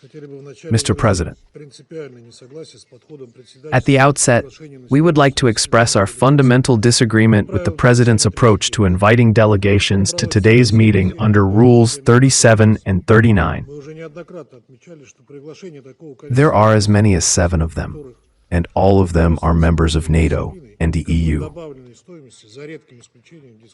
Mr. President, at the outset, we would like to express our fundamental disagreement with the President's approach to inviting delegations to today's meeting under Rules 37 and 39. There are as many as 7 of them, and all of them are members of NATO and the EU.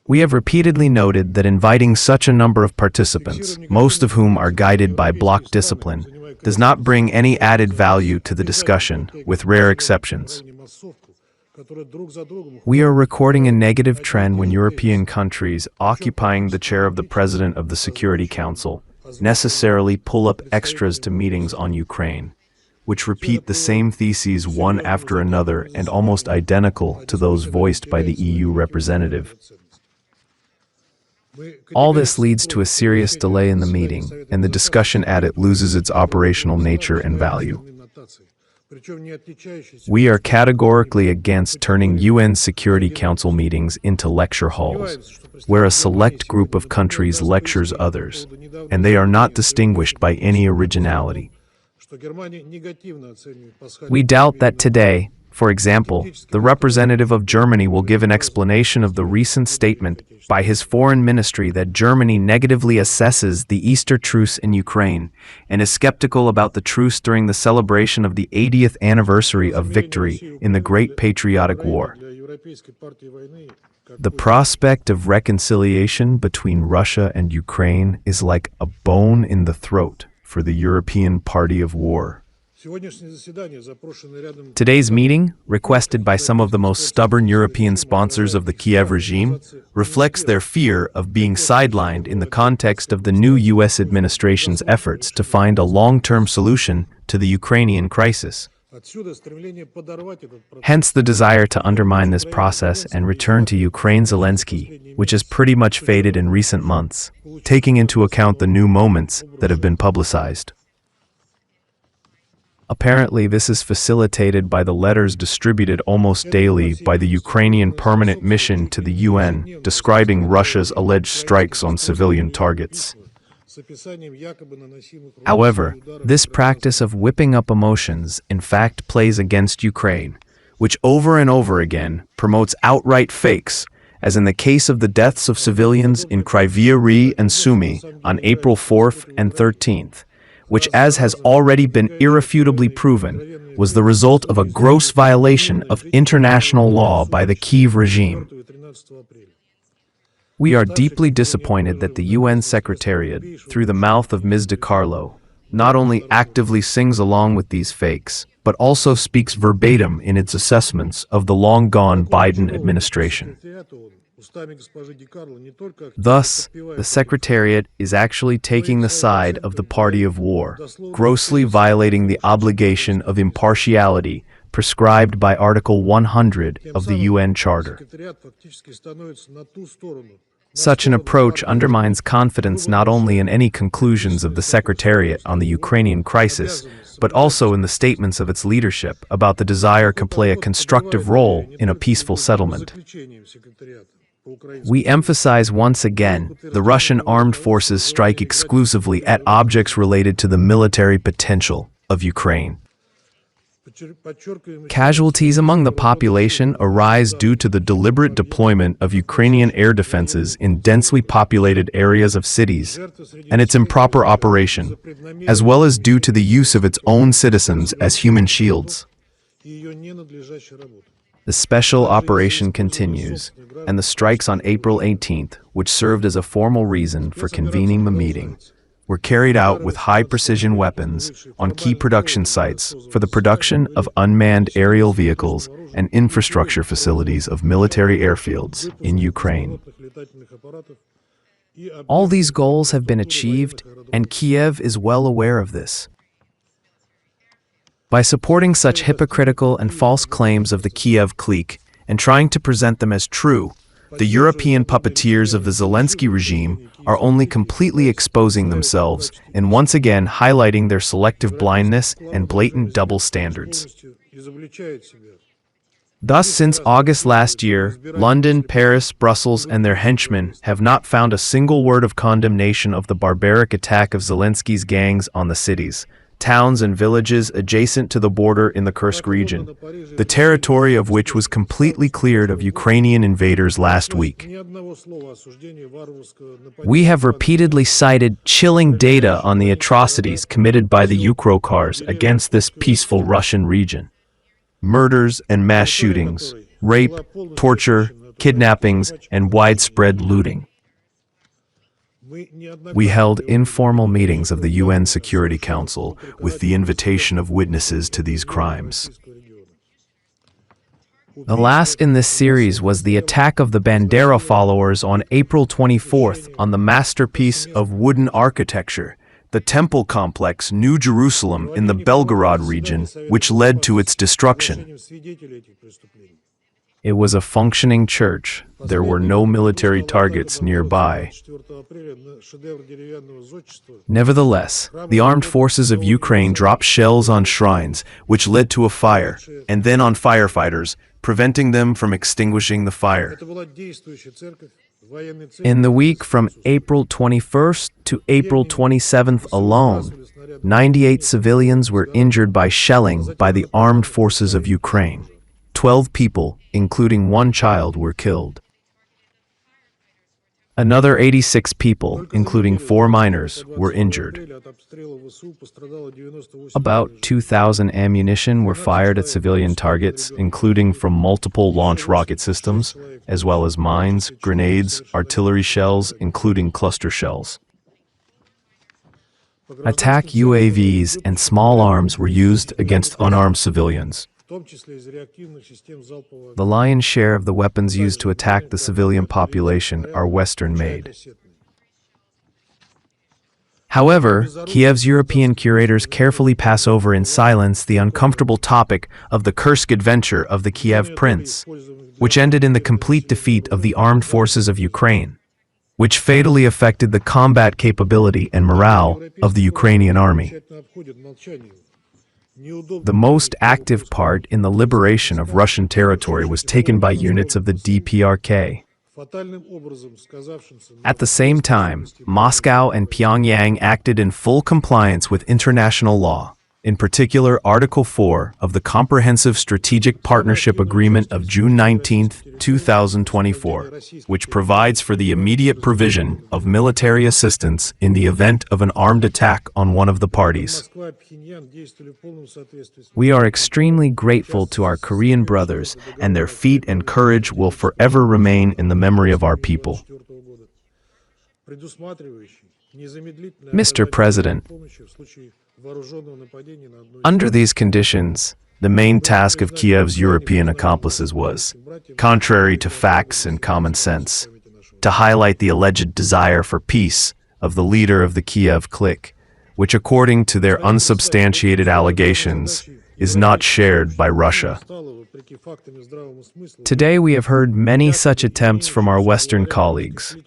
We have repeatedly noted that inviting such a number of participants, most of whom are guided by bloc discipline, does not bring any added value to the discussion, with rare exceptions. We are recording a negative trend when European countries occupying the chair of the President of the Security Council necessarily pull up extras to meetings on Ukraine, which repeat the same theses one after another and almost identical to those voiced by the EU representative. All this leads to a serious delay in the meeting, and the discussion at it loses its operational nature and value. We are categorically against turning UN Security Council meetings into lecture halls, where a select group of countries lectures others, and they are not distinguished by any originality. We doubt that today, for example, the representative of Germany will give an explanation of the recent statement by his foreign ministry that Germany negatively assesses the Easter truce in Ukraine and is skeptical about the truce during the celebration of the 80th anniversary of victory in the Great Patriotic War. The prospect of reconciliation between Russia and Ukraine is like a bone in the throat for the European party of war. Today's meeting, requested by some of the most stubborn European sponsors of the Kiev regime, reflects their fear of being sidelined in the context of the new U.S. administration's efforts to find a long-term solution to the Ukrainian crisis. Hence the desire to undermine this process and return to Ukraine Zelensky, which has pretty much faded in recent months, taking into account the new moments that have been publicized. Apparently, this is facilitated by the letters distributed almost daily by the Ukrainian permanent mission to the UN describing Russia's alleged strikes on civilian targets. However, this practice of whipping up emotions in fact plays against Ukraine, which over and over again promotes outright fakes, as in the case of the deaths of civilians in Kryvyi Rih and Sumy on April 4th and 13th. Which, as has already been irrefutably proven, was the result of a gross violation of international law by the Kiev regime. We are deeply disappointed that the UN Secretariat, through the mouth of Ms. DiCarlo, not only actively sings along with these fakes, but also speaks verbatim in its assessments of the long-gone Biden administration. Thus, the Secretariat is actually taking the side of the party of war, grossly violating the obligation of impartiality prescribed by Article 100 of the UN Charter. Such an approach undermines confidence not only in any conclusions of the Secretariat on the Ukrainian crisis, but also in the statements of its leadership about the desire to play a constructive role in a peaceful settlement. We emphasize once again, the Russian armed forces strike exclusively at objects related to the military potential of Ukraine. Casualties among the population arise due to the deliberate deployment of Ukrainian air defenses in densely populated areas of cities, and its improper operation, as well as due to the use of its own citizens as human shields. The special operation continues, and the strikes on April 18th, which served as a formal reason for convening the meeting, were carried out with high-precision weapons on key production sites for the production of unmanned aerial vehicles and infrastructure facilities of military airfields in Ukraine. All these goals have been achieved, and Kiev is well aware of this. By supporting such hypocritical and false claims of the Kiev clique and trying to present them as true, the European puppeteers of the Zelensky regime are only completely exposing themselves and once again highlighting their selective blindness and blatant double standards. Thus, since August last year, London, Paris, Brussels, and their henchmen have not found a single word of condemnation of the barbaric attack of Zelensky's gangs on the cities, towns and villages adjacent to the border in the Kursk region, the territory of which was completely cleared of Ukrainian invaders last week. We have repeatedly cited chilling data on the atrocities committed by the Ukrokars against this peaceful Russian region. Murders and mass shootings, rape, torture, kidnappings, and widespread looting. We held informal meetings of the UN Security Council with the invitation of witnesses to these crimes. The last in this series was the attack of the Bandera followers on April 24th on the masterpiece of wooden architecture, the temple complex New Jerusalem in the Belgorod region, which led to its destruction. It was a functioning church. There were no military targets nearby. Nevertheless, the armed forces of Ukraine dropped shells on shrines, which led to a fire, and then on firefighters, preventing them from extinguishing the fire. In the week from April 21st to April 27th alone, 98 civilians were injured by shelling by the armed forces of Ukraine. 12 people, including one child, were killed. Another 86 people, including 4 minors, were injured. About 2,000 ammunition were fired at civilian targets, including from multiple launch rocket systems, as well as mines, grenades, artillery shells, including cluster shells. Attack UAVs and small arms were used against unarmed civilians. The lion's share of the weapons used to attack the civilian population are Western-made. However, Kiev's European curators carefully pass over in silence the uncomfortable topic of the Kursk adventure of the Kiev prince, which ended in the complete defeat of the armed forces of Ukraine, which fatally affected the combat capability and morale of the Ukrainian army. The most active part in the liberation of Russian territory was taken by units of the DPRK. At the same time, Moscow and Pyongyang acted in full compliance with international law, in particular Article 4 of the Comprehensive Strategic Partnership Agreement of June 19, 2024, which provides for the immediate provision of military assistance in the event of an armed attack on one of the parties. We are extremely grateful to our Korean brothers, and their feat and courage will forever remain in the memory of our people. Mr. President, under these conditions, the main task of Kiev's European accomplices was, contrary to facts and common sense, to highlight the alleged desire for peace of the leader of the Kiev clique, which according to their unsubstantiated allegations, is not shared by Russia. Today we have heard many such attempts from our Western colleagues.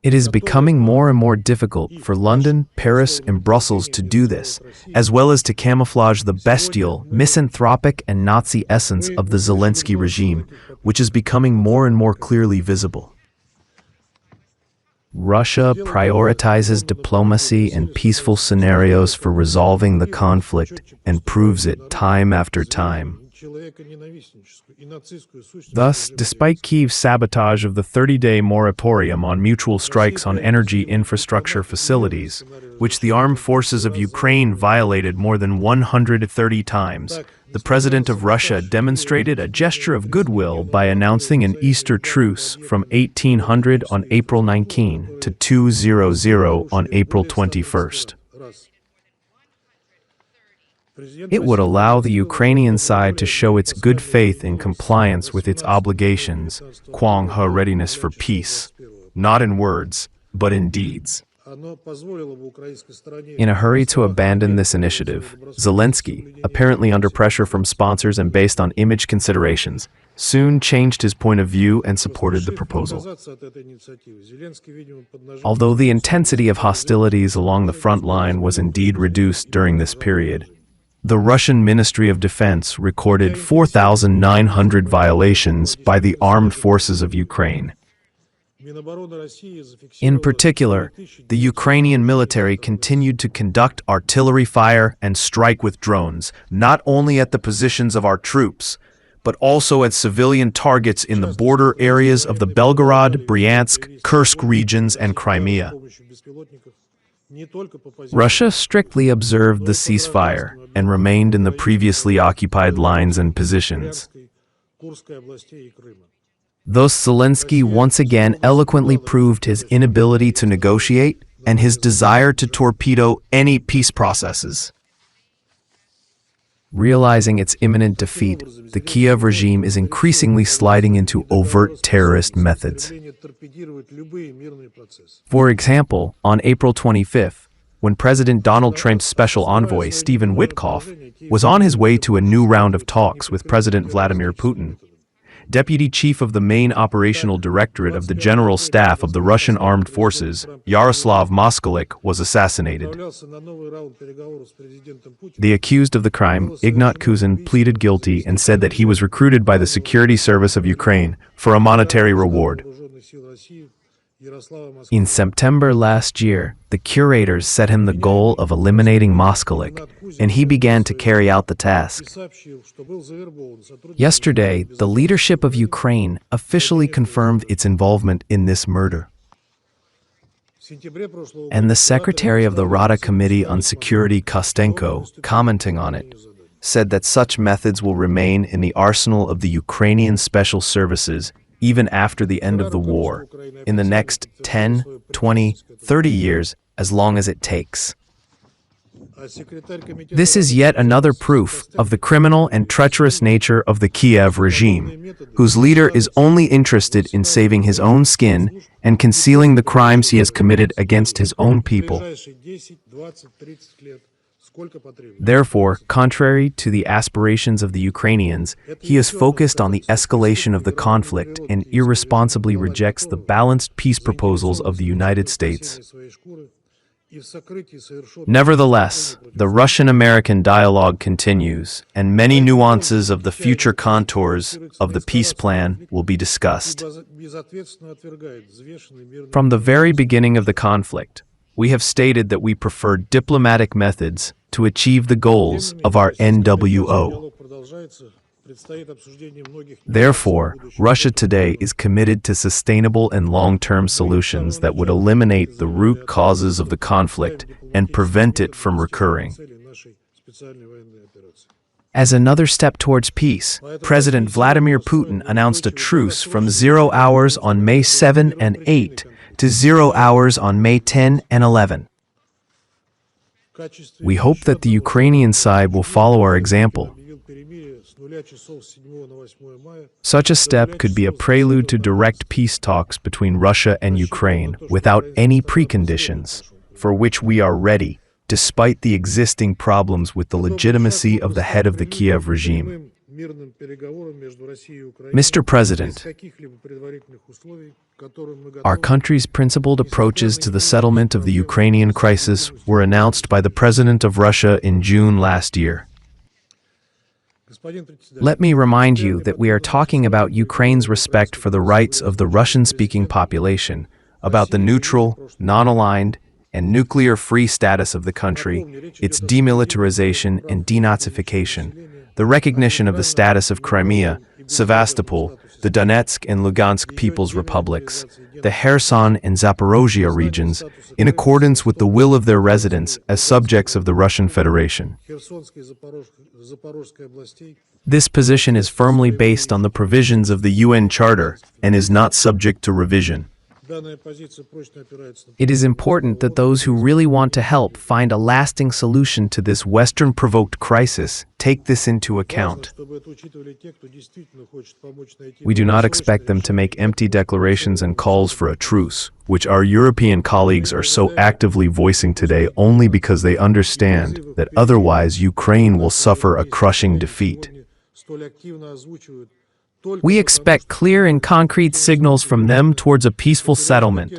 It is becoming more and more difficult for London, Paris, and Brussels to do this, as well as to camouflage the bestial, misanthropic, and Nazi essence of the Zelensky regime, which is becoming more and more clearly visible. Russia prioritizes diplomacy and peaceful scenarios for resolving the conflict and proves it time after time. Thus, despite Kiev's sabotage of the 30-day moratorium on mutual strikes on energy infrastructure facilities, which the armed forces of Ukraine violated more than 130 times, the President of Russia demonstrated a gesture of goodwill by announcing an Easter truce from 1800 on April 19 to 200 on April 21st. It would allow the Ukrainian side to show its good faith in compliance with its obligations, Kwangha readiness for peace, not in words, but in deeds. In a hurry to abandon this initiative, Zelensky, apparently under pressure from sponsors and based on image considerations, soon changed his point of view and supported the proposal. Although the intensity of hostilities along the front line was indeed reduced during this period, the Russian Ministry of Defense recorded 4,900 violations by the armed forces of Ukraine. In particular, the Ukrainian military continued to conduct artillery fire and strike with drones, not only at the positions of our troops, but also at civilian targets in the border areas of the Belgorod, Bryansk, Kursk regions, and Crimea. Russia strictly observed the ceasefire and remained in the previously occupied lines and positions. Thus, Zelensky once again eloquently proved his inability to negotiate and his desire to torpedo any peace processes. Realizing its imminent defeat, the Kiev regime is increasingly sliding into overt terrorist methods. For example, on April 25th, when President Donald Trump's special envoy Stephen Witkoff was on his way to a new round of talks with President Vladimir Putin, Deputy Chief of the Main Operational Directorate of the General Staff of the Russian Armed Forces, Yaroslav Moskalik, was assassinated. The accused of the crime, Ignat Kuzin, pleaded guilty and said that he was recruited by the Security Service of Ukraine for a monetary reward. In September last year, the curators set him the goal of eliminating Moskalik, and he began to carry out the task. Yesterday, the leadership of Ukraine officially confirmed its involvement in this murder. And the secretary of the Rada Committee on Security, Kostenko, commenting on it, said that such methods will remain in the arsenal of the Ukrainian special services even after the end of the war, in the next 10, 20, 30 years, as long as it takes. This is yet another proof of the criminal and treacherous nature of the Kiev regime, whose leader is only interested in saving his own skin and concealing the crimes he has committed against his own people. Therefore, contrary to the aspirations of the Ukrainians, he is focused on the escalation of the conflict and irresponsibly rejects the balanced peace proposals of the United States. Nevertheless, the Russian-American dialogue continues, and many nuances of the future contours of the peace plan will be discussed. From the very beginning of the conflict, we have stated that we prefer diplomatic methods to achieve the goals of our NWO. Therefore, Russia today is committed to sustainable and long-term solutions that would eliminate the root causes of the conflict and prevent it from recurring. As another step towards peace, President Vladimir Putin announced a truce from 0 hours on May 7 and 8 to 0 hours on May 10 and 11. We hope that the Ukrainian side will follow our example. Such a step could be a prelude to direct peace talks between Russia and Ukraine without any preconditions, for which we are ready, despite the existing problems with the legitimacy of the head of the Kiev regime. Mr. President, our country's principled approaches to the settlement of the Ukrainian crisis were announced by the President of Russia in June last year. Let me remind you that we are talking about Ukraine's respect for the rights of the Russian-speaking population, about the neutral, non-aligned, and nuclear-free status of the country, its demilitarization and denazification, the recognition of the status of Crimea, Sevastopol, the Donetsk and Lugansk People's Republics, the Kherson and Zaporozhye regions, in accordance with the will of their residents as subjects of the Russian Federation. This position is firmly based on the provisions of the UN Charter and is not subject to revision. It is important that those who really want to help find a lasting solution to this Western-provoked crisis take this into account. We do not expect them to make empty declarations and calls for a truce, which our European colleagues are so actively voicing today only because they understand that otherwise Ukraine will suffer a crushing defeat. We expect clear and concrete signals from them towards a peaceful settlement.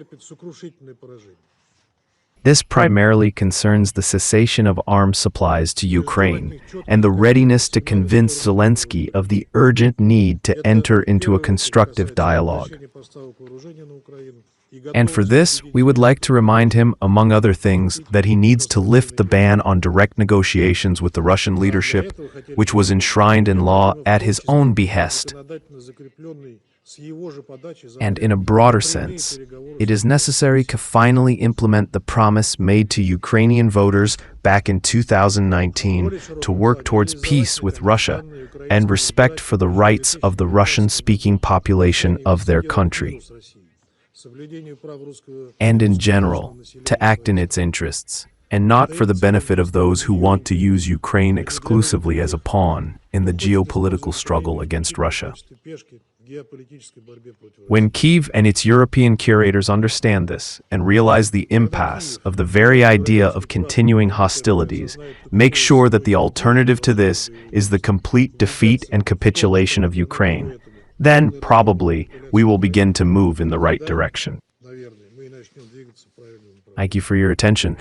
This primarily concerns the cessation of arms supplies to Ukraine and the readiness to convince Zelensky of the urgent need to enter into a constructive dialogue. And for this, we would like to remind him, among other things, that he needs to lift the ban on direct negotiations with the Russian leadership, which was enshrined in law at his own behest. And in a broader sense, it is necessary to finally implement the promise made to Ukrainian voters back in 2019 to work towards peace with Russia and respect for the rights of the Russian-speaking population of their country. And in general, to act in its interests, and not for the benefit of those who want to use Ukraine exclusively as a pawn in the geopolitical struggle against Russia. When Kyiv and its European curators understand this and realize the impasse of the very idea of continuing hostilities, make sure that the alternative to this is the complete defeat and capitulation of Ukraine, then probably we will begin to move in the right direction. Thank you for your attention.